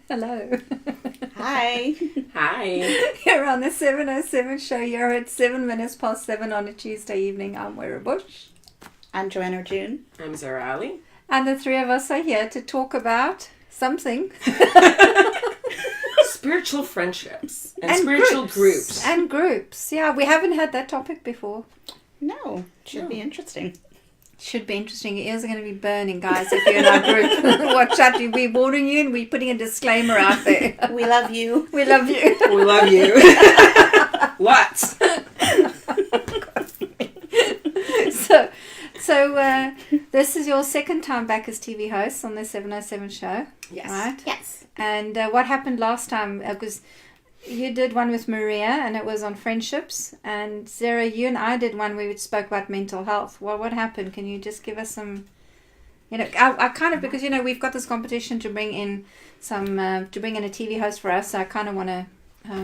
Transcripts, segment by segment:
Hello. Hi. Hi. You're on the 707 show. You're at 7 minutes past 7 on a Tuesday evening. I'm Moira Bush. I'm Joanne Arjoon. I'm Zehra. And the three of us are here to talk about something. Spiritual friendships and spiritual groups. And groups. Yeah, we haven't had that topic before. No, should be interesting. Should be interesting. Your ears are going to be burning, guys, if you're in our group. Watch out. We're warning you and we're putting a disclaimer out there. We love you. We love you. We love you. What? So this is your second time back as TV host on the 707 show. Yes. Right? Yes. And what happened last time, because you did one with Maria and it was on friendships, and Zehra, you and I did one where we spoke about mental health. Well, what happened? Can you just give us some, I kind of, because, we've got this competition to bring in to bring in a TV host for us, so I kind of want to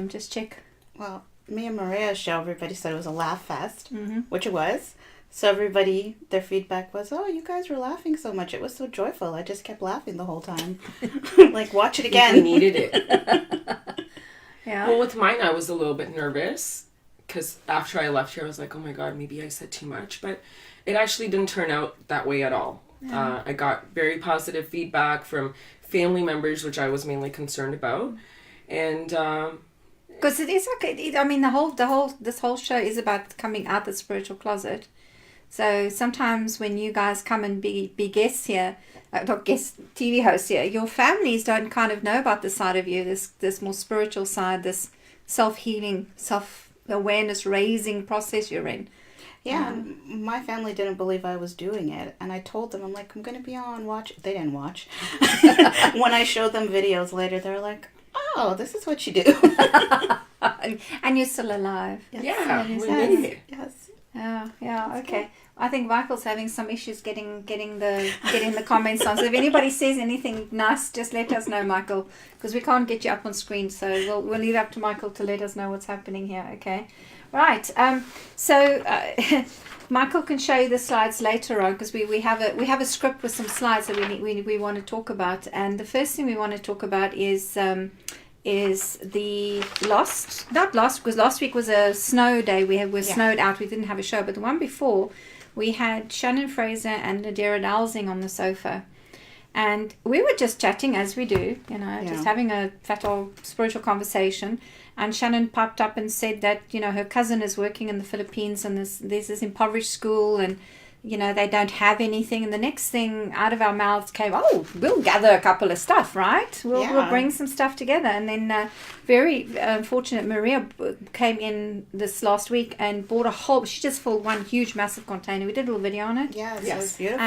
just check. Well, me and Maria's show, everybody said it was a laugh fest, Mm-hmm. which it was. So everybody, their feedback was, oh, you guys were laughing so much. It was so joyful. I just kept laughing the whole time. Like, watch it again. We needed it. Yeah. Well, with mine, I was a little bit nervous because after I left here, I was like, oh my God, maybe I said too much. But it actually didn't turn out that way at all. Yeah. I got very positive feedback from family members, which I was mainly concerned about. And Because it is okay. I mean, this whole show is about coming out the spiritual closet. So sometimes when you guys come and be guests here, not guest TV hosts here, your families don't kind of know about this side of you, this more spiritual side, this self-healing, self-awareness raising process you're in. Yeah, my family didn't believe I was doing it. And I told them, I'm like, I'm going to be on watch. They didn't watch. When I showed them videos later, they're like, oh, this is what you do. And you're still alive. Yes. yeah, we Yes. needed it. Yes. Yeah, okay. I think Michael's having some issues getting the comments on. So if anybody says anything nice, just let us know, Michael, because we can't get you up on screen. So we'll leave it up to Michael to let us know what's happening here. Okay, right. So Michael can show you the slides later on, because we have a script with some slides that we want to talk about. And the first thing we want to talk about is the not lost, because last week was a snow day. We were snowed out. We didn't have a show, but the one before we had Shannon Fraser and Nadira Dowsing on the sofa, and we were just chatting as we do, just having a fat old spiritual conversation. And Shannon popped up and said that her cousin is working in the Philippines, and there's this impoverished school, and they don't have anything. And the next thing out of our mouths came, oh, we'll gather a couple of stuff, right? We'll bring some stuff together. And then very fortunate, Maria came in this last week and bought she just filled one huge, massive container. We did a little video on it. Yes, it was beautiful.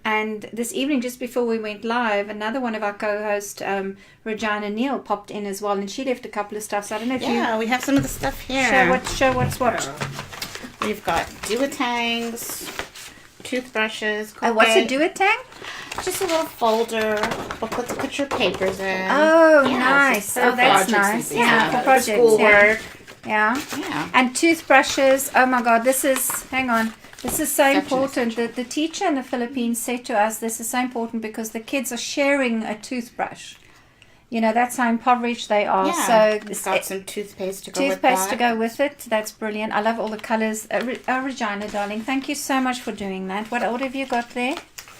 And this evening, just before we went live, another one of our co-hosts, Regina Neal, popped in as well. And she left a couple of stuff. So I don't know if we have some of the stuff here. Show what's what. We've got duotangs, toothbrushes. What's a duotang? Just a little folder, booklet to put your papers in. Oh, Yeah, nice. so Oh, that's projects nice. and things Yeah, like for that. projects. Schoolwork. Yeah. Yeah. And toothbrushes. Oh my God, hang on. This is so Such an important. The teacher in the Philippines said to us, this is so important because the kids are sharing a toothbrush. That's how impoverished they are. Yeah. So We've got some toothpaste to go with that. toothpaste to go with it. That's brilliant. I love all the colors. Regina, darling, thank you so much for doing that. What have you got there?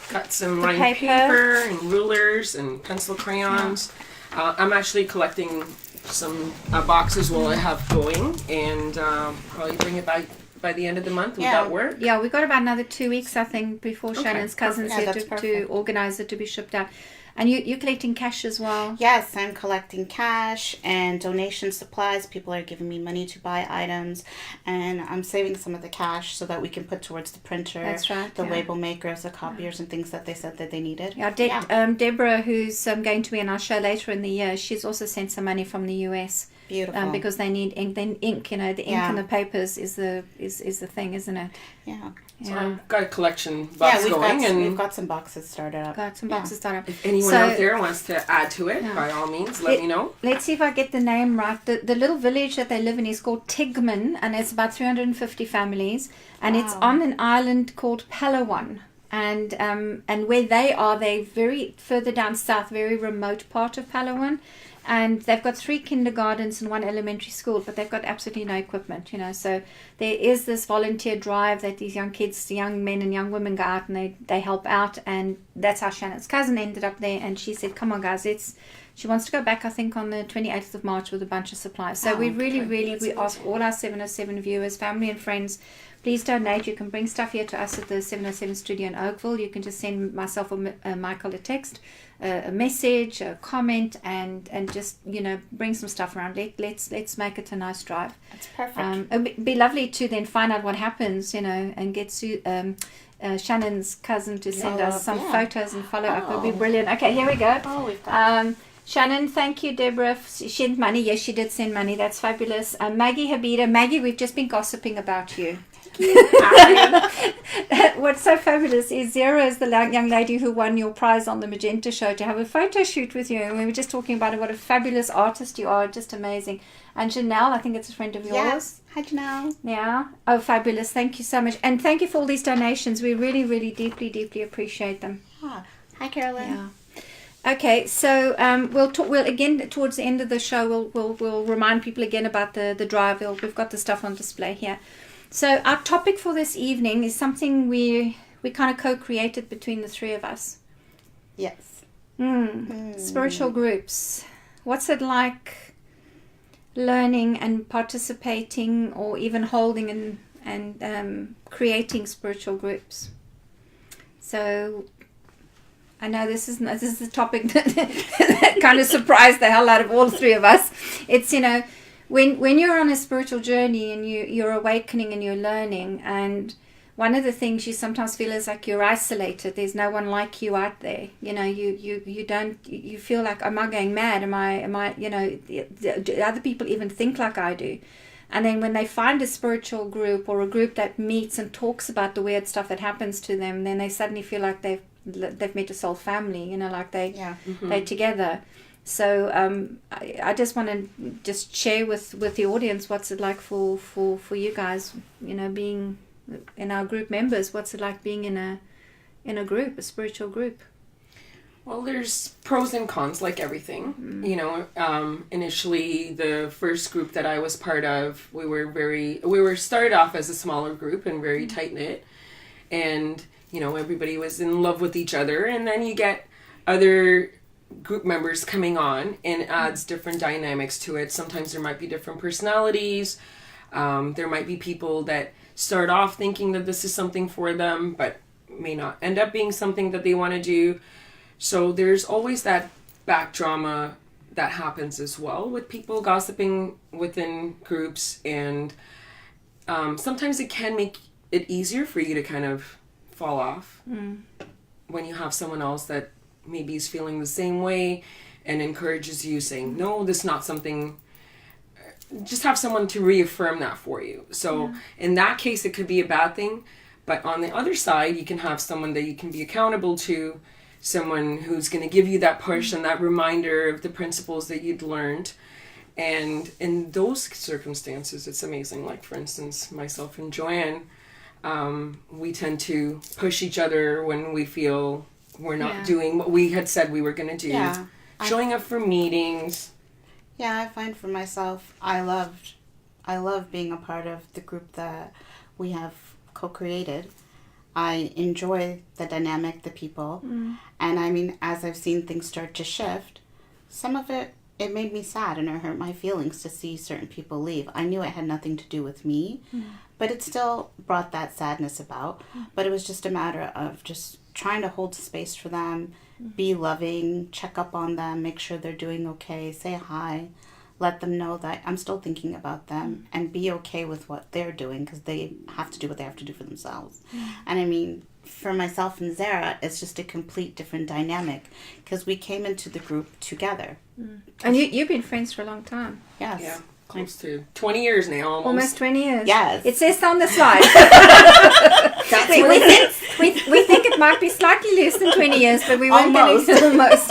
Got some The lined paper. paper and rulers and pencil crayons. I'm actually collecting some boxes while I have going, and probably bring it by the end of the month. Would that work? Yeah, we've got about another 2 weeks, I think, before Okay, Shannon's cousin's perfect. here Yeah, that's to perfect. organise it to be shipped out. And you're collecting cash as well? Yes, I'm collecting cash and donation supplies. People are giving me money to buy items, and I'm saving some of the cash so that we can put towards the printer, That's right, the yeah. label makers, the copiers, and things that they said that they needed. Yeah, Deborah, who's going to be in our show later in the year, she's also sent some money from the US. Beautiful. Because they need ink. The ink and the papers is the thing, isn't it? Yeah. So I've got a collection box going, and we've got some boxes started up. Got some boxes started up. if anyone out there wants to add to it, by all means, let me know. Let's see if I get the name right. The little village that they live in is called Tigman, and it's about 350 families, and it's on an island called Palawan. and where they are, they're very further down south, very remote part of Palawan. And they've got 3 kindergartens and 1 elementary school, but they've got absolutely no equipment, So there is this volunteer drive that these young kids, young men and young women go out and they help out. And that's how Shannon's cousin ended up there. And she said, come on, guys, she wants to go back, I think, on the 28th of March with a bunch of supplies. So we really ask all our 707 viewers, family and friends, please donate. You can bring stuff here to us at the 707 studio in Oakville. You can just send myself or Michael a text, a message, a comment, and just bring some stuff around. Let's make it a nice drive. That's perfect. It'd be lovely to then find out what happens, and get Shannon's cousin to send us some photos and follow up. It'd be brilliant. Okay, here we go. Oh, we've got Shannon, thank you, Deborah. She sent money. Yes, she did send money. That's fabulous. Maggie Habida. Maggie, we've just been gossiping about you. What's so fabulous is Zehra is the young lady who won your prize on the Magenta show to have a photo shoot with you. And we were just talking about it, what a fabulous artist you are, just amazing. And Janelle, I think it's a friend of yours. Yes. Hi, Janelle. Yeah. Oh, fabulous. Thank you so much. And thank you for all these donations. We really, really deeply appreciate them. Ah. Hi, Carolyn. Yeah. Okay, so we'll talk. We'll again towards the end of the show. We'll remind people again about the drive. We've got the stuff on display here. So our topic for this evening is something we kind of co-created between the 3 of us. Yes. Spiritual groups. What's it like learning and participating, or even holding and creating spiritual groups? So I know this is a topic that kind of surprised the hell out of all 3 of us. It's when you're on a spiritual journey and you're awakening and you're learning, and one of the things you sometimes feel is like you're isolated. There's no one like you out there. You feel like, am I going mad? Am I do other people even think like I do? And then when they find a spiritual group or a group that meets and talks about the weird stuff that happens to them, then they suddenly feel like they've met a soul family, like they're together. So I just want to just share with the audience, what's it like for you guys, being in our group members, what's it like being in a group, a spiritual group? Well, there's pros and cons, like everything. Initially, the first group that I was part of, we were started off as a smaller group and very tight-knit, and everybody was in love with each other, and then you get other group members coming on, and it adds different dynamics to it. Sometimes there might be different personalities. There might be people that start off thinking that this is something for them, but may not end up being something that they want to do. So there's always that back drama that happens as well with people gossiping within groups, and sometimes it can make it easier for you to kind of fall off when you have someone else that maybe is feeling the same way and encourages you, saying, no, this is not something. Just have someone to reaffirm that for you. So in that case, it could be a bad thing. But on the other side, you can have someone that you can be accountable to, someone who's going to give you that push and that reminder of the principles that you'd learned. And in those circumstances, it's amazing. Like, for instance, myself and Joanne, we tend to push each other when we feel we're not doing what we had said we were going to do. Yeah. Showing up for meetings. Yeah, I find for myself, I love being a part of the group that we have co-created. I enjoy the dynamic, the people. And I mean, as I've seen things start to shift, some of it made me sad and it hurt my feelings to see certain people leave. I knew it had nothing to do with me, but it still brought that sadness about. But it was just a matter of just trying to hold space for them, be loving, check up on them, make sure they're doing okay, say hi, let them know that I'm still thinking about them, and be okay with what they're doing, because they have to do what they have to do for themselves. And I mean, for myself and Zehra, it's just a complete different dynamic, because we came into the group together. And you've been friends for a long time. Yes. Yeah, close to 20 years now, almost 20 years. Yes. It says so on the slide. we think it might be slightly less than 20 years, but we weren't getting to almost.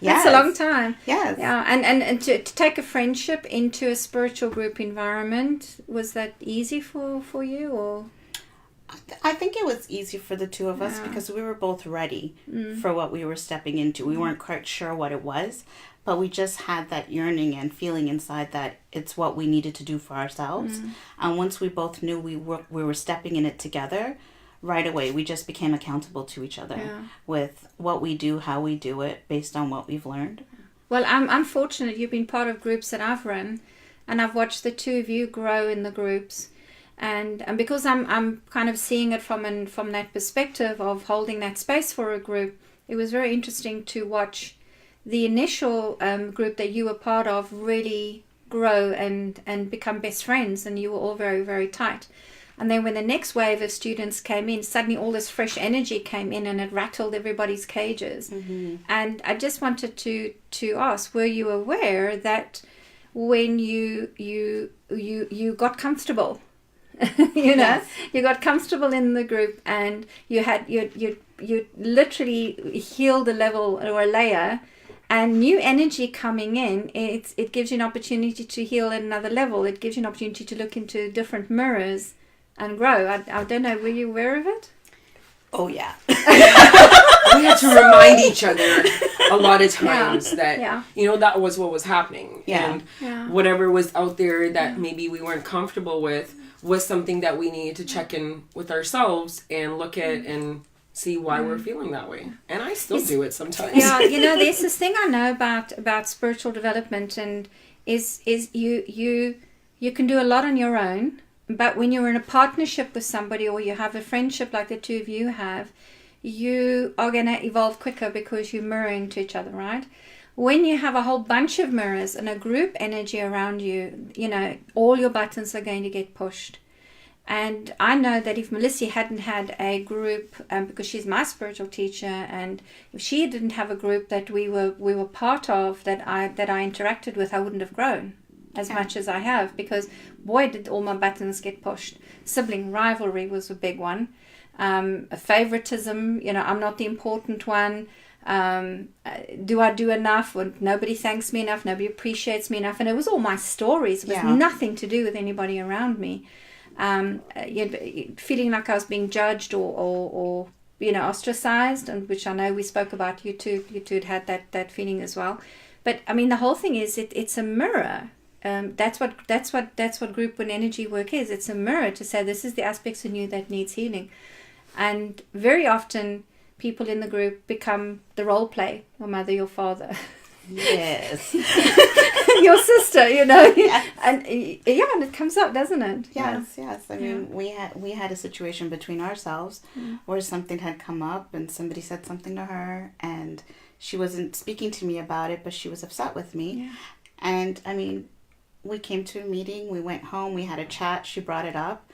That's a long time. Yes. Yeah, and to take a friendship into a spiritual group environment, was that easy for you, or? I think it was easy for the two of us because we were both ready for what we were stepping into. We weren't quite sure what it was, but we just had that yearning and feeling inside that it's what we needed to do for ourselves. And once we both knew we were stepping in it together, right away we just became accountable to each other with what we do, how we do it, based on what we've learned. Well, I'm fortunate you've been part of groups that I've run, and I've watched the two of you grow in the groups. And because I'm kind of seeing it from that perspective of holding that space for a group, it was very interesting to watch the initial group that you were part of really grow and become best friends, and you were all very, very tight. And then when the next wave of students came in, suddenly all this fresh energy came in and it rattled everybody's cages. And I just wanted to ask, were you aware that when you got comfortable, you know, you got comfortable in the group, and you literally healed a level or a layer, and new energy coming in, it gives you an opportunity to heal at another level. It gives you an opportunity to look into different mirrors and grow. I don't know, were you aware of it? Oh yeah. We had to remind each other a lot of times that you know, that was what was happening, and whatever was out there that maybe we weren't comfortable with was something that we needed to check in with ourselves and look at and see why we're feeling that way. And I still do it sometimes. Yeah, you know, there's this thing I know about spiritual development, and is you can do a lot on your own, but when you're in a partnership with somebody, or you have a friendship like the two of you have, you are going to evolve quicker because you're mirroring to each other, right? When you have a whole bunch of mirrors and a group energy around you, you know, all your buttons are going to get pushed. And I know that if Melissa hadn't had a group, because she's my spiritual teacher, and if she didn't have a group that we were part of, that I interacted with, I wouldn't have grown as much as I have, because boy, did all my buttons get pushed. Sibling rivalry was a big one. Favoritism, you know, I'm not the important one. Do I do enough? When nobody thanks me enough, nobody appreciates me enough. And it was all my stories. It was nothing to do with anybody around me. Feeling like I was being judged or you know, ostracized, and which I know we spoke about. You two had that feeling as well. But I mean, the whole thing is it's a mirror. That's what group and energy work is. It's a mirror to say, this is the aspects in you that needs healing. And very often people in the group become the role play, your mother, your father. Yes. Your sister, you know. Yes. And and it comes up, doesn't it? Yes. I mean, we had a situation between ourselves where something had come up and somebody said something to her, and she wasn't speaking to me about it, but she was upset with me. Yeah. And I mean, we came to a meeting, we went home, we had a chat, she brought it up,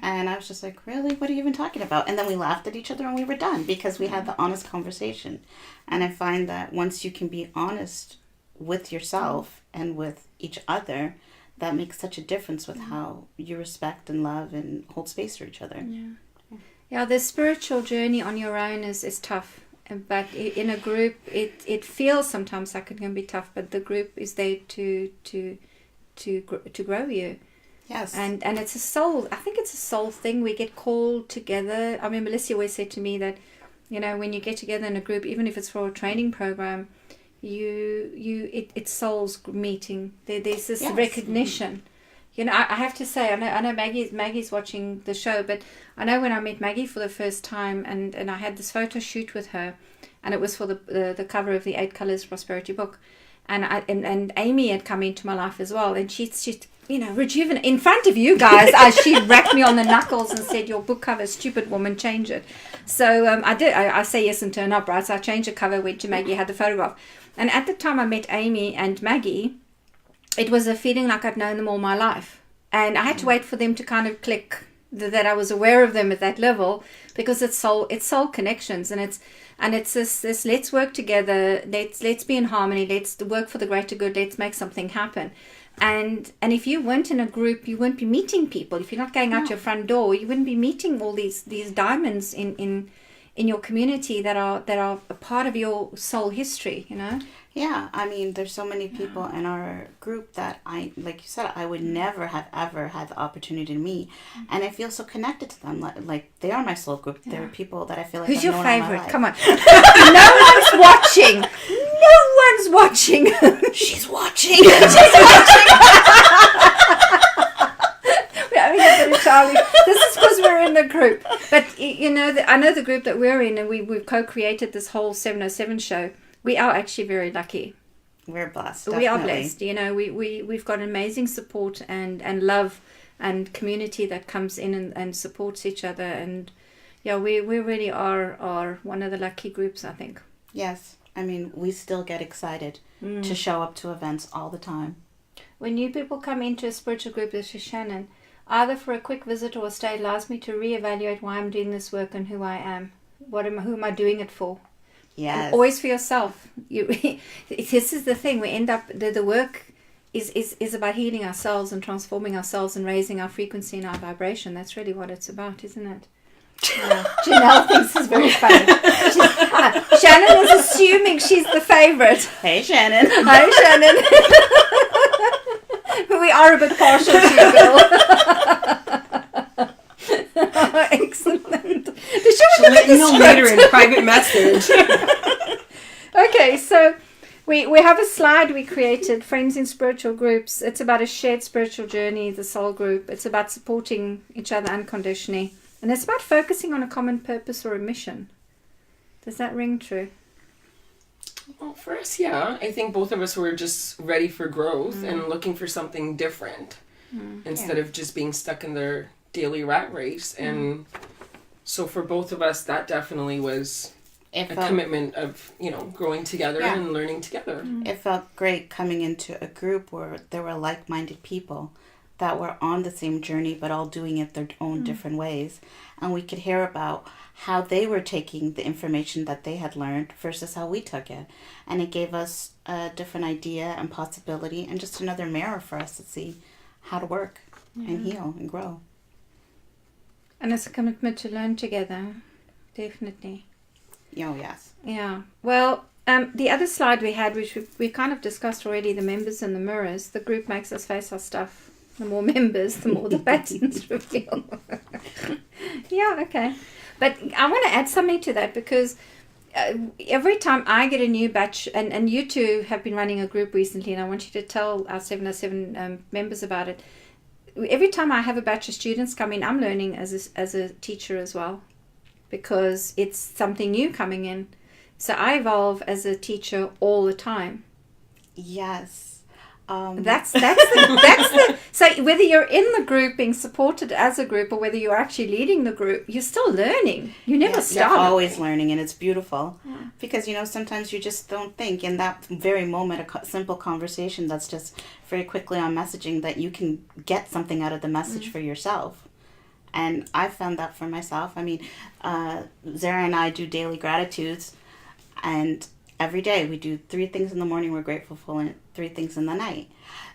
and I was just like, really? What are you even talking about? And then we laughed at each other and we were done, because we had the honest conversation. And I find that once you can be honest with yourself and with each other, that makes such a difference with how you respect and love and hold space for each other. Yeah, the spiritual journey on your own is tough. But in a group, it feels sometimes like it can be tough, but the group is there to grow you. Yes. And it's a soul, I think it's a soul thing. We get called together. I mean, Melissa always said to me that, you know, when you get together in a group, even if it's for a training program, it's souls meeting. There's this recognition. You know, I have to say, I know Maggie's watching the show, but I know when I met Maggie for the first time, and I had this photo shoot with her, and it was for the cover of the 8 Colors Prosperity book, and Amy had come into my life as well, and she's you know, rejuvenate in front of you guys. She rapped me on the knuckles and said, "Your book cover, stupid woman, change it." So I did. I say yes and turn up, right? So I changed the cover, went to Maggie, had the photograph, and at the time I met Amy and Maggie, it was a feeling like I'd known them all my life. And I had to wait for them to kind of click that I was aware of them at that level, because it's soul connections, and it's this let's work together, let's be in harmony, let's work for the greater good, let's make something happen. And if you weren't in a group, you wouldn't be meeting people. If you're not going out your front door, you wouldn't be meeting all these diamonds in in your community that are a part of your soul history, you know? Yeah, I mean, there's so many people in our group that like you said, I would never have ever had the opportunity to meet, and I feel so connected to them. Like they are my soul group. Yeah. They're people that I feel like Who's I've your known all my favorite? life. Come on. No one's watching. No one's watching. She's watching. She's watching. We're having a bit of Charlie. This is because we're in the group. But, you know, I know the group that we're in, and we've co-created this whole 707 show. We are actually very lucky. We're blessed. We are definitely. blessed. You know, we've got amazing support and love and community that comes in and supports each other. And, yeah, we really are one of the lucky groups, I think. Yes. I mean, we still get excited to show up to events all the time. When new people come into a spiritual group, this is Shannon, either for a quick visit or a stay, allows me to reevaluate why I'm doing this work and who I am. Who am I doing it for? Yes. And always for yourself. This is the thing. We end up, the work is about healing ourselves and transforming ourselves and raising our frequency and our vibration. That's really what it's about, isn't it? Janelle thinks it's very funny. Shannon is assuming she's the favourite. Hey, Shannon. Hi, Shannon. We are a bit partial to you, Bill. Excellent. She'll let you know later in private message. Okay, so we have a slide we created, Friends in Spiritual Groups. It's about a shared spiritual journey, the soul group. It's about supporting each other unconditionally. And it's about focusing on a common purpose or a mission. Does that ring true? Well, for us, yeah. I think both of us were just ready for growth and looking for something different instead of just being stuck in their daily rat race. And so for both of us, that definitely was a commitment of, you know, growing together and learning together. It felt great coming into a group where there were like-minded people that were on the same journey but all doing it their own different ways. And we could hear about how they were taking the information that they had learned versus how we took it. And it gave us a different idea and possibility and just another mirror for us to see how to work and heal and grow. And it's a commitment to learn together, definitely. Oh, yes. Yeah. Well, the other slide we had, which we kind of discussed already, the members and the mirrors. The group makes us face our stuff. The more members, the more the patterns reveal. Yeah, okay. But I want to add something to that because every time I get a new batch, and you two have been running a group recently, and I want you to tell our 707 members about it. Every time I have a batch of students come in, I'm learning as a teacher as well, because it's something new coming in. So I evolve as a teacher all the time. Yes. That's the so whether you're in the group being supported as a group or whether you're actually leading the group, you're still learning. You never stop. You're always learning, and it's beautiful because, you know, sometimes you just don't think in that very moment a simple conversation that's just very quickly on messaging that you can get something out of the message for yourself. And I found that for myself. I mean, Zehra and I do daily gratitudes, and every day we do 3 things in the morning we're grateful for and 3 things in the night.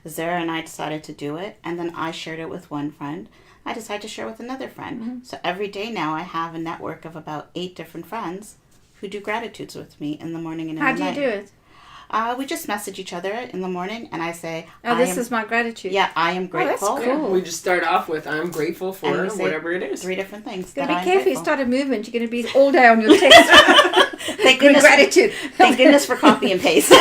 Zehra and I decided to do it, and then I shared it with one friend. I decided to share with another friend. So every day now I have a network of about 8 different friends who do gratitudes with me in the morning and in the night. How do you do it? We just message each other in the morning, and I say, this is my gratitude. Yeah, I am grateful. Oh, that's cool. Yeah, we just start off with I'm grateful for And we say whatever it is. 3 different things. You've got that to I'm be careful. You grateful. start a movement, you're going to be all day on your text. Thank goodness, Gratitude. Thank goodness for copy and paste.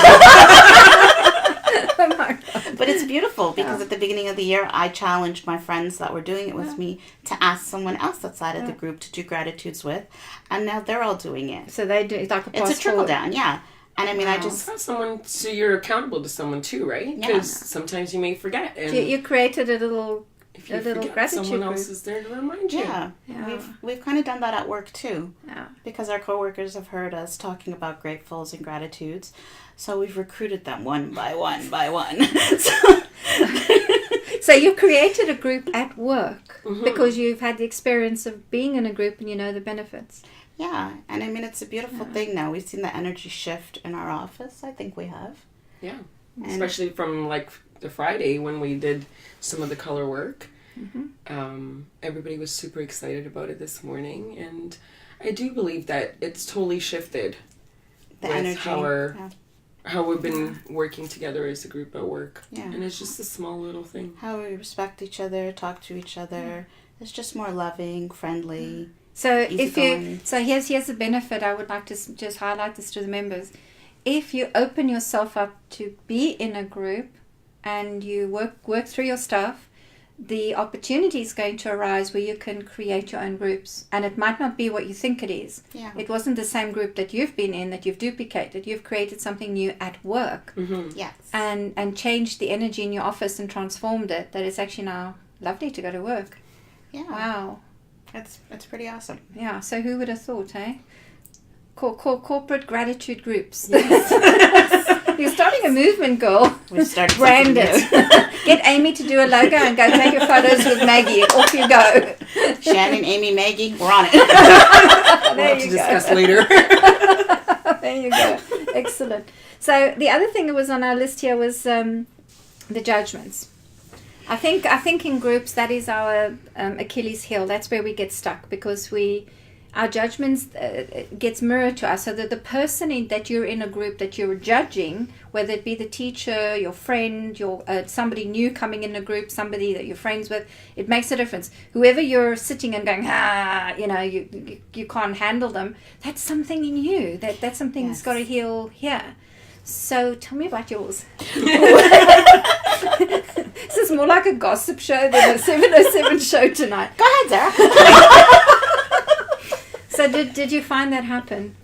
Oh my God. But it's beautiful because at the beginning of the year, I challenged my friends that were doing it with me to ask someone else outside of the group to do gratitudes with, and now they're all doing it. So they do. It's like a It's a trickle down, yeah. And I mean, I just It's someone, so you're accountable to someone too, right? Yeah. Because sometimes you may forget, and You created a little if you little forget, gratitude someone group. else is there to remind you. yeah. Yeah. We've kind of done that at work too. Yeah. Because our coworkers have heard us talking about gratefuls and gratitudes, so we've recruited them one by one by one. So you created a group at work because you've had the experience of being in a group and you know the benefits. Yeah, and I mean, it's a beautiful thing now. We've seen the energy shift in our office. I think we have. Yeah. And Especially from like the Friday when we did some of the color work. Everybody was super excited about it this morning, and I do believe that it's totally shifted The with energy. how we've been working together as a group at work. Yeah. And it's just a small little thing. How we respect each other, talk to each other. It's just more loving, friendly. So easygoing. here's the benefit. I would like to just highlight this to the members. If you open yourself up to be in a group and you work through your stuff, the opportunity is going to arise where you can create your own groups, and it might not be what you think it is. Yeah. It wasn't the same group that you've been in that you've duplicated. You've created something new at work, Yes. and changed the energy in your office and transformed it. That it's actually now lovely to go to work. Yeah. Wow. It's pretty awesome. Yeah. So who would have thought, eh? Corporate gratitude groups. You're starting a movement, girl. We've started Brand something it. Get Amy to do a logo and go take your photos with Maggie. Off you go. new. Shannon, Amy, Maggie, we're on it. We'll have to discuss later. There you go. Excellent. So the other thing that was on our list here was the judgments. I think in groups that is our Achilles heel. That's where we get stuck, because our judgments gets mirrored to us. So that the person that you're in a group that you're judging, whether it be the teacher, your friend, your somebody new coming in a group, somebody that you're friends with, it makes a difference. Whoever you're sitting and going, you can't handle them, that's something in you. That's something that's got to heal here. So tell me about yours. This is more like a gossip show than a 707 show tonight. Go ahead, Zehra. So did you find that happen?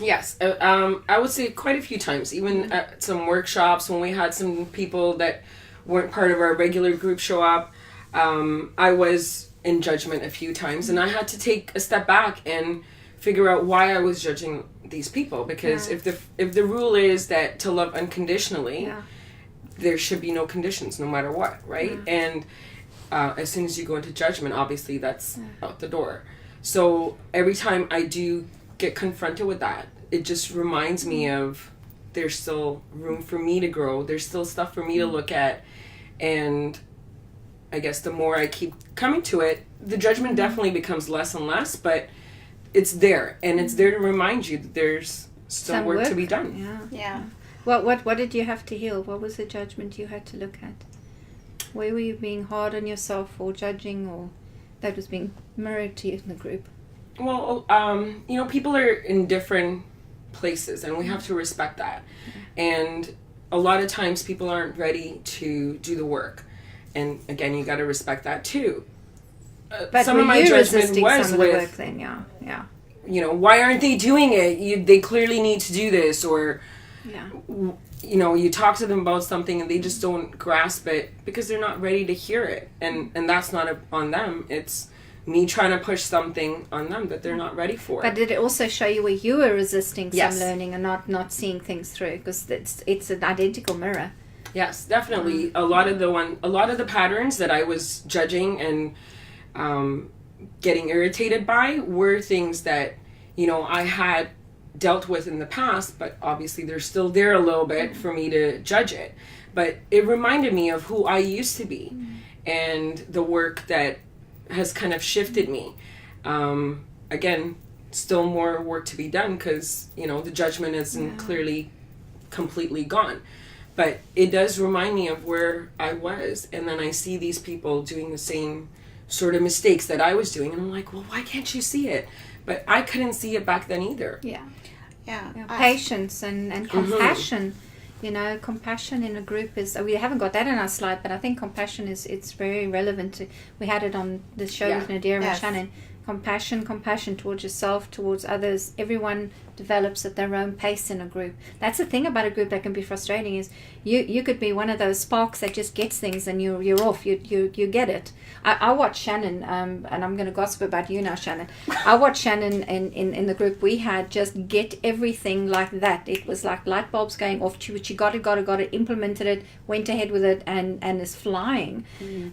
Yes, I would say quite a few times, even at some workshops when we had some people that weren't part of our regular group show up. I was in judgment a few times, and I had to take a step back and figure out why I was judging these people, because if the rule is that to love unconditionally, there should be no conditions no matter what, right? And as soon as you go into judgment, obviously that's out the door. So every time I do get confronted with that, it just reminds me of there's still room for me to grow. There's still stuff for me to look at. And I guess the more I keep coming to it, the judgment definitely becomes less and less, but it's there. And it's there to remind you that there's still Some work to be done. Yeah. What did you have to heal? What was the judgment you had to look at? Where were you being hard on yourself or judging, or that was being mirrored to you in the group? Well, people are in different places, and we have to respect that. And a lot of times people aren't ready to do the work. And again, you got to respect that too. But some of my judgment was some of the work then, yeah. Why aren't they doing it? They clearly need to do this, or you talk to them about something and they just don't grasp it because they're not ready to hear it, and that's not on them. It's me trying to push something on them that they're not ready for. But did it also show you where you were resisting Yes. some learning and not seeing things through? Because it's an identical mirror. Yes, definitely. A lot of the patterns that I was judging and getting irritated by were things that I had dealt with in the past, but obviously they're still there a little bit for me to judge it. But it reminded me of who I used to be and the work that has kind of shifted me. Again, still more work to be done, because the judgment isn't clearly completely gone, but it does remind me of where I was, and then I see these people doing the same sort of mistakes that I was doing, and I'm like, well, why can't you see it? But I couldn't see it back then either. Yeah. Patience and compassion. Compassion in a group is, we haven't got that in our slide, but I think compassion it's very relevant. We had it on the show with Nadira and Shannon. Compassion towards yourself, towards others. Everyone develops at their own pace in a group. That's the thing about a group that can be frustrating, is you could be one of those sparks that just gets things and you're off. You get it. I watch Shannon, and I'm going to gossip about you now, Shannon. I watched Shannon in the group we had just get everything like that. It was like light bulbs going off. She got it, implemented it, went ahead with it, and is flying.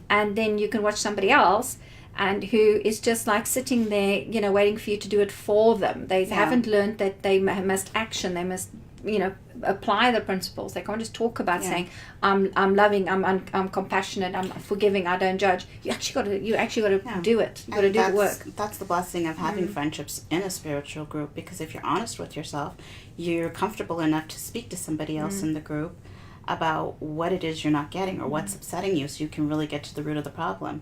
And then you can watch somebody else and who is just like sitting there, waiting for you to do it for them. They haven't learned that they must action, they must apply the principles. They can't just talk about saying, I'm loving, I'm compassionate, I'm forgiving, I don't judge. You actually got to do it. You got to do the work. That's the blessing of having friendships in a spiritual group, because if you're honest with yourself, you're comfortable enough to speak to somebody else in the group about what it is you're not getting or what's upsetting you, so you can really get to the root of the problem.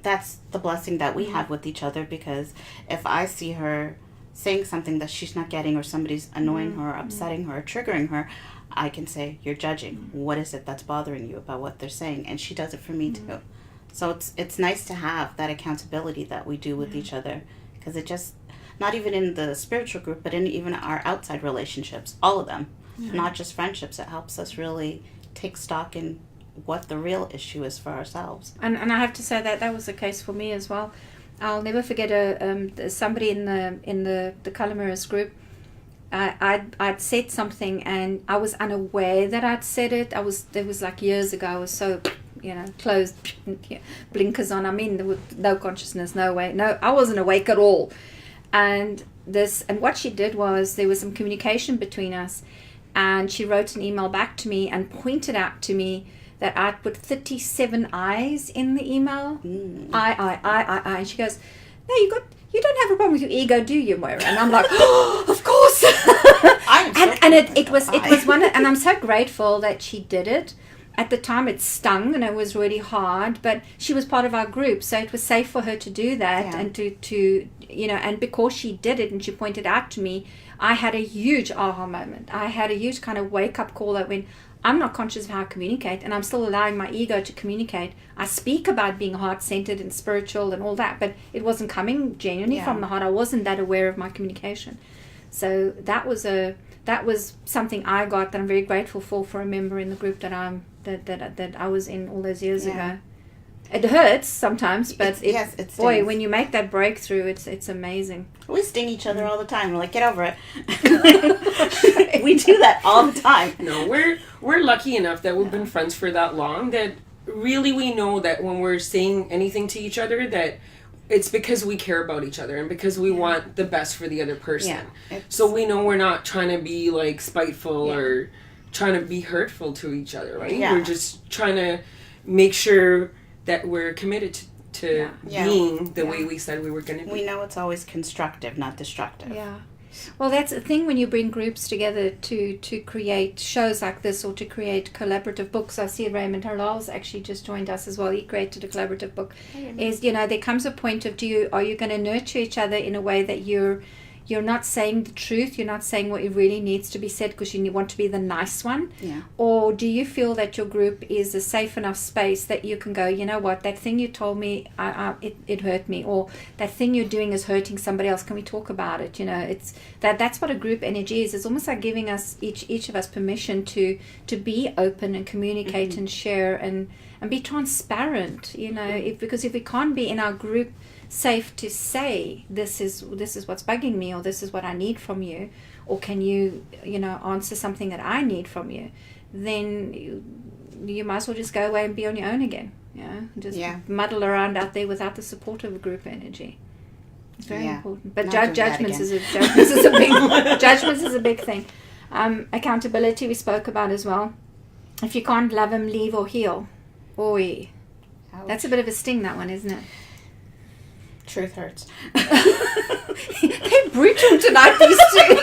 That's the blessing that we have with each other, because if I see her saying something that she's not getting, or somebody's annoying her, or upsetting her, or triggering her, I can say, you're judging. What is it that's bothering you about what they're saying? And she does it for me too. So it's nice to have that accountability that we do with each other, because it just, not even in the spiritual group, but in even our outside relationships, all of them, not just friendships, it helps us really take stock in what the real issue is for ourselves. And I have to say that was the case for me as well. I'll never forget somebody in the Color Mirrors group. I'd said something and I was unaware that I'd said it. It was like years ago. I was so closed, blinkers on. I mean, there was no consciousness, no way, no. I wasn't awake at all. And what she did was, there was some communication between us, and she wrote an email back to me and pointed out to me that I'd put 37 I's in the email. I. And she goes, no, you don't have a problem with your ego, do you, Moira? And I'm like, oh, of course. It was one, and I'm so grateful that she did it. At the time, it stung and it was really hard, but she was part of our group, so it was safe for her to do that, and to and because she did it and she pointed out to me, I had a huge aha moment. I had a huge kind of wake up call that when I'm not conscious of how I communicate, and I'm still allowing my ego to communicate. I speak about being heart-centered and spiritual and all that, but it wasn't coming genuinely from the heart. I wasn't that aware of my communication. So that was something I got that I'm very grateful for a member in the group that I was in all those years ago. It hurts sometimes, but it boy, when you make that breakthrough, it's amazing. We sting each other all the time. We're like, get over it. We do that all the time. No, we're lucky enough that we've been friends for that long, that really we know that when we're saying anything to each other, that it's because we care about each other and because we want the best for the other person. So we know we're not trying to be like spiteful or trying to be hurtful to each other, right? We're just trying to make sure that we're committed to being the way we said we were going to be. We know it's always constructive, not destructive. Yeah. Well, that's the thing when you bring groups together to create shows like this, or to create collaborative books. I see Raymond Harlal's actually just joined us as well. He created a collaborative book. Is there comes a point of are you going to nurture each other in a way that you're not saying the truth, you're not saying what really needs to be said because you want to be the nice one? Or do you feel that your group is a safe enough space that you can go, you know what, that thing you told me, it hurt me, or that thing you're doing is hurting somebody else, can we talk about it? It's that's what a group energy is. It's almost like giving us each of us permission to be open and communicate and share and be transparent, because if we can't be in our group safe to say this is what's bugging me, or this is what I need from you, or can you answer something that I need from you, then you might as well just go away and be on your own again, just muddle around out there without the support of a group energy. It's very important. But judgments is a big thing. Accountability we spoke about as well. If you can't love them, leave or heal. Oi. That's a bit of a sting, that one, isn't it? Truth hurts. They're brutal tonight, these two.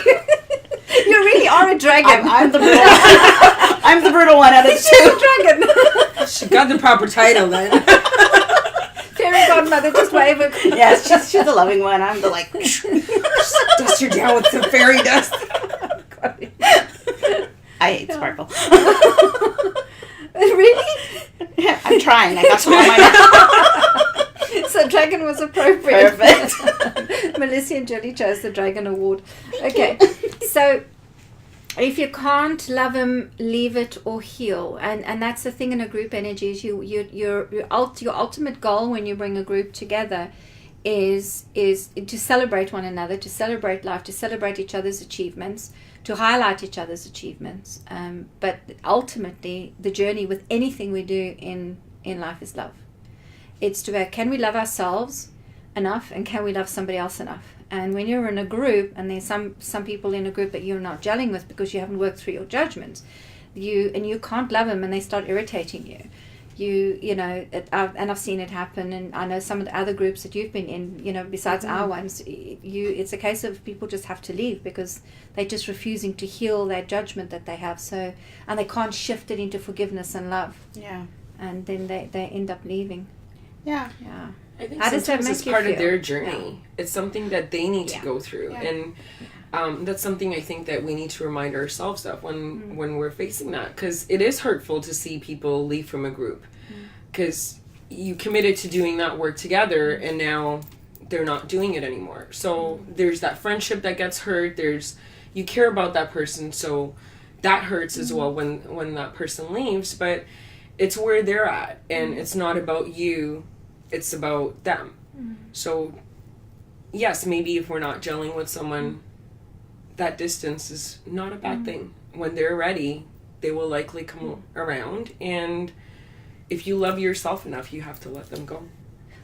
You really are a dragon. I'm the brutal. I'm the brutal one out of the two. She's a dragon. She got the proper title then. Fairy godmother, just wave her. Yes, she's the loving one. I'm the dust her down with some fairy dust. I hate sparkle. Really? Yeah, I'm trying. I got some on my mouth. So dragon was appropriate. Perfect. Melissa and Julie chose the dragon award. Okay, so if you can't love him, leave it or heal, and that's the thing in a group energy is your ultimate goal when you bring a group together is to celebrate one another, to celebrate life, to celebrate each other's achievements, to highlight each other's achievements. But ultimately, the journey with anything we do in life is love. It's to can we love ourselves? enough, and can we love somebody else enough? And when you're in a group, and there's some people in a group that you're not gelling with because you haven't worked through your judgments, you can't love them, and they start irritating you. I've seen it happen, and I know some of the other groups that you've been in, besides our ones, it's a case of people just have to leave because they're just refusing to heal that judgment that they have. So, and they can't shift it into forgiveness and love. Yeah. And then they end up leaving. Yeah. Yeah. I think How does that sometimes make it's you part feel? of their journey. Yeah. It's something that they need to go through, Yeah. and that's something I think that we need to remind ourselves of when we're facing that, because it is hurtful to see people leave from a group, because you committed to doing that work together, and now they're not doing it anymore. So there's that friendship that gets hurt. You care about that person, so that hurts as well when that person leaves. But it's where they're at, and it's not about you. It's about them. So, yes, maybe if we're not gelling with someone, that distance is not a bad thing. When they're ready, they will likely come around. And if you love yourself enough, you have to let them go.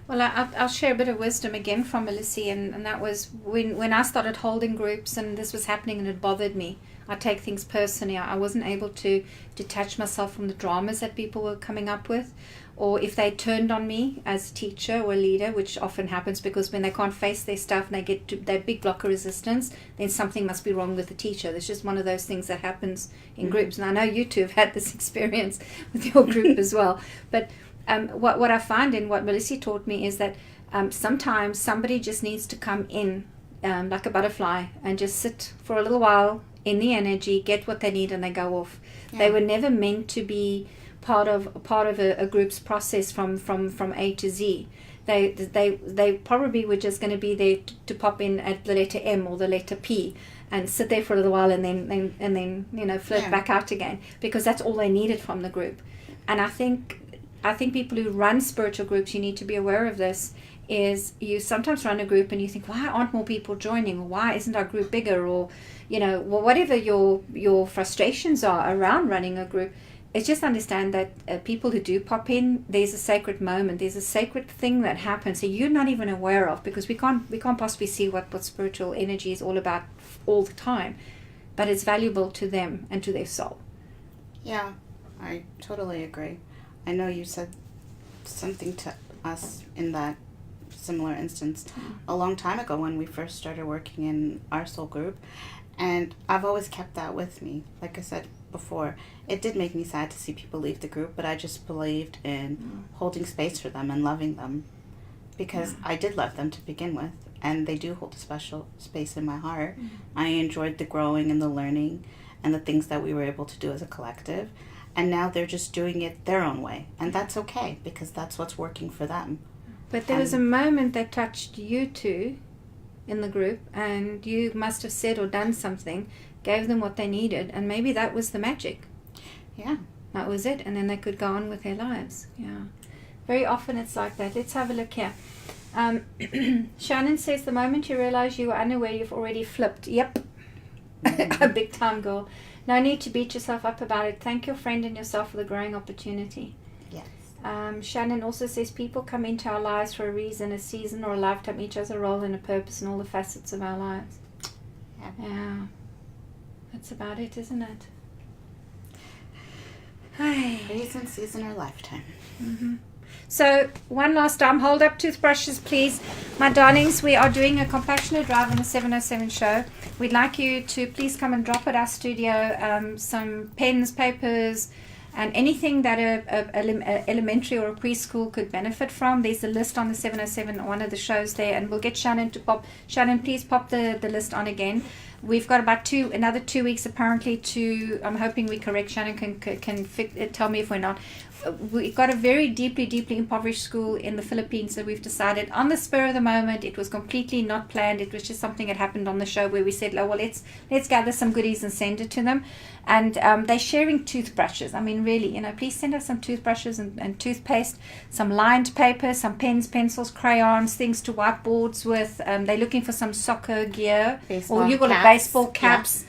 Well, I'll share a bit of wisdom again from Melissa, and that was when I started holding groups and this was happening and it bothered me. I take things personally. I wasn't able to detach myself from the dramas that people were coming up with, or if they turned on me as a teacher or a leader, which often happens because when they can't face their stuff and they get to that big block of resistance, then something must be wrong with the teacher. There's just one of those things that happens in groups, and I know you two have had this experience with your group as well. But what I find and what Melissa taught me is that sometimes somebody just needs to come in like a butterfly and just sit for a little while in the energy, get what they need, and they go off. Yeah. They were never meant to be part of a group's process from A to Z. They probably were just going to be there to pop in at the letter M or the letter P and sit there for a little while and then flirt back out again, because that's all they needed from the group. And I think people who run spiritual groups, you need to be aware of this, is you sometimes run a group and you think, why aren't more people joining, or why isn't our group bigger, or whatever your frustrations are around running a group. It's just understand that people who do pop in, there's a sacred moment, there's a sacred thing that happens that you're not even aware of, because we can't possibly see what spiritual energy is all about all the time, but it's valuable to them and to their soul. Yeah, I totally agree. I know you said something to us in that similar instance a long time ago when we first started working in our soul group, and I've always kept that with me. Like I said before, it did make me sad to see people leave the group, but I just believed in holding space for them and loving them, because I did love them to begin with, and they do hold a special space in my heart. I enjoyed the growing and the learning and the things that we were able to do as a collective. And now they're just doing it their own way. And that's okay, because that's what's working for them. But there was a moment that touched you two in the group, and you must have said or done something, gave them what they needed, and maybe that was the magic. Yeah. That was it, and then they could go on with their lives. Yeah. Very often it's like that. Let's have a look here. Shannon says, the moment you realize you are unaware, you've already flipped. Yep. A big time, girl. No need to beat yourself up about it. Thank your friend and yourself for the growing opportunity. Yes. Shannon also says, people come into our lives for a reason, a season, or a lifetime. Each has a role and a purpose in all the facets of our lives. Yeah. That's about it, isn't it? Reason, season, or lifetime. Mm-hmm. So, one last time, hold up toothbrushes, please. My darlings, we are doing a compassionate drive on the 707 show. We'd like you to please come and drop at our studio some pens, papers, and anything that a elementary or a preschool could benefit from. There's a list on the 707 on one of the shows there, and we'll get Shannon to pop. Shannon, please pop the list on again. We've got about another 2 weeks apparently to, I'm hoping we correct, Shannon can tell me if we're not. We've got a very deeply impoverished school in the Philippines that we've decided on the spur of the moment. It was completely not planned. It was just something that happened on the show where we said, oh, well, let's gather some goodies and send it to them. And they're sharing toothbrushes. I mean, really, please send us some toothbrushes and toothpaste, some lined paper, some pens, pencils, crayons, things to wipe boards with. They're looking for some soccer gear. Baseball or you call caps. it baseball caps.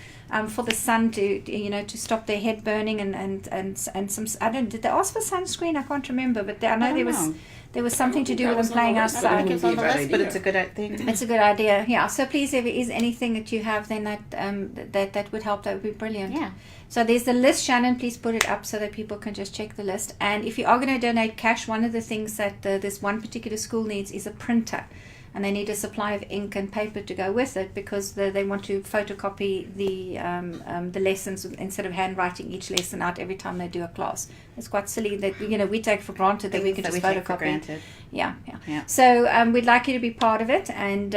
for the sun to stop their head burning and some. Did they ask for sunscreen? I can't remember, but I know there was something to do with them playing outside. I don't think it's on the list, but it's a good thing. It's a good idea, yeah. So please, if there is anything that you have, then that would help. That would be brilliant. Yeah. So there's the list, Shannon. Please put it up so that people can just check the list. And if you are going to donate cash, one of the things that this one particular school needs is a printer. And they need a supply of ink and paper to go with it because they want to photocopy the lessons instead of handwriting each lesson out every time they do a class. It's quite silly that we take for granted that we can just photocopy. Yeah. So we'd like you to be part of it, and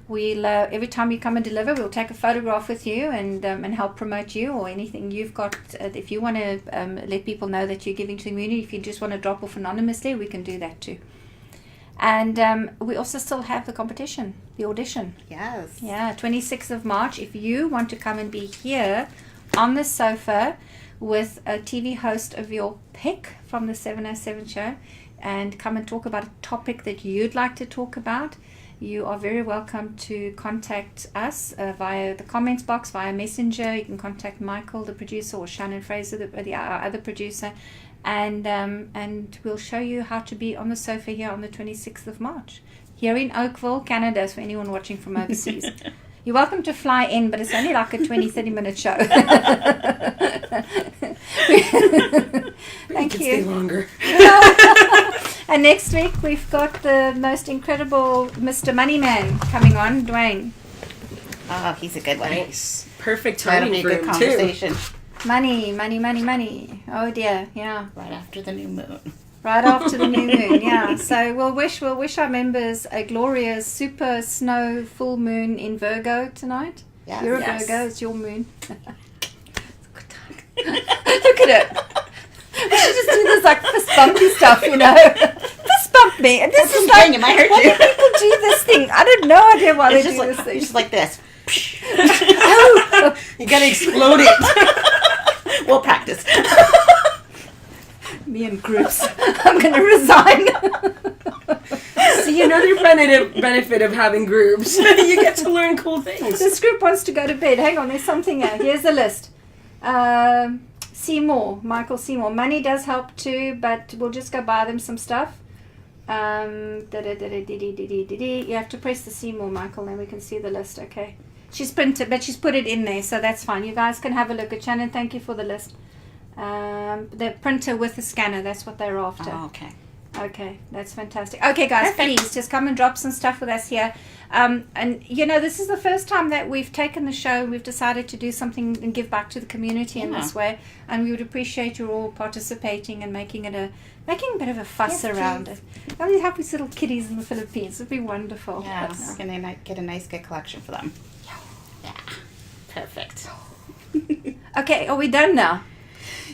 we'll every time you come and deliver, we'll take a photograph with you and help promote you or anything you've got. If you want to let people know that you're giving to the community, if you just want to drop off anonymously, we can do that too. And we also still have the competition, the audition. Yes. Yeah, 26th of March. If you want to come and be here on the sofa with a TV host of your pick from the 707 show and come and talk about a topic that you'd like to talk about, you are very welcome to contact us via the comments box, via Messenger. You can contact Michael, the producer, or Shannon Fraser, our other producer. And we'll show you how to be on the sofa here on the 26th of March here in Oakville, Canada, for anyone watching from overseas. You're welcome to fly in, but it's only like a 20-30 minute show. Thank you. Stay longer. And next week we've got the most incredible Mr. Moneyman coming on, Dwayne. Oh, he's a good one. Nice. Perfect That'll timing be a good for him conversation. Money. Oh dear, yeah. Right after the new moon. Right after the new moon, yeah. So we'll wish our members a glorious super snow full moon in Virgo tonight. Yes. You're a Virgo, it's your moon. It's a good time. Look at it. We should just do this like fist bumpy stuff, Fist bump me. And this is like, it might hurt why you. do people do this thing? I have no idea why they do this thing. It's just like this. Oh. You gotta explode it. We'll practice. Me in groups. I'm going to resign. See, another benefit of having groups. You get to learn cool things. This group wants to go to bed. Hang on, there's something here. Here's the list. Seymour, Michael Seymour. Money does help too, but we'll just go buy them some stuff. You have to press the Seymour, Michael, then we can see the list. Okay. She's printed, but she's put it in there, so that's fine. You guys can have a look at Shannon. Thank you for the list. The printer with the scanner, that's what they're after. Oh, okay. Okay, that's fantastic. Okay, guys, please just come and drop some stuff with us here. And this is the first time that we've taken the show. We've decided to do something and give back to the community in this way, and we would appreciate you all participating and making a bit of a fuss around it. All these happy little kitties in the Philippines would be wonderful. Yes, we're gonna get a nice good collection for them. Yeah, perfect. Okay, are we done now?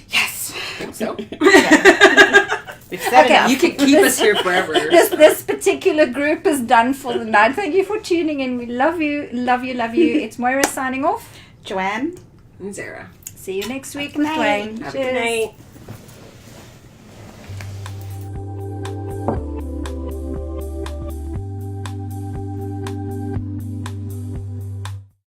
Yes. I think so. We've said enough. You can keep us here forever. This particular group is done for the night. Thank you for tuning in. We love you, love you, love you. It's Moira signing off. Joanne. And Zehra. See you next week Good with night. Dwayne. Have a good night.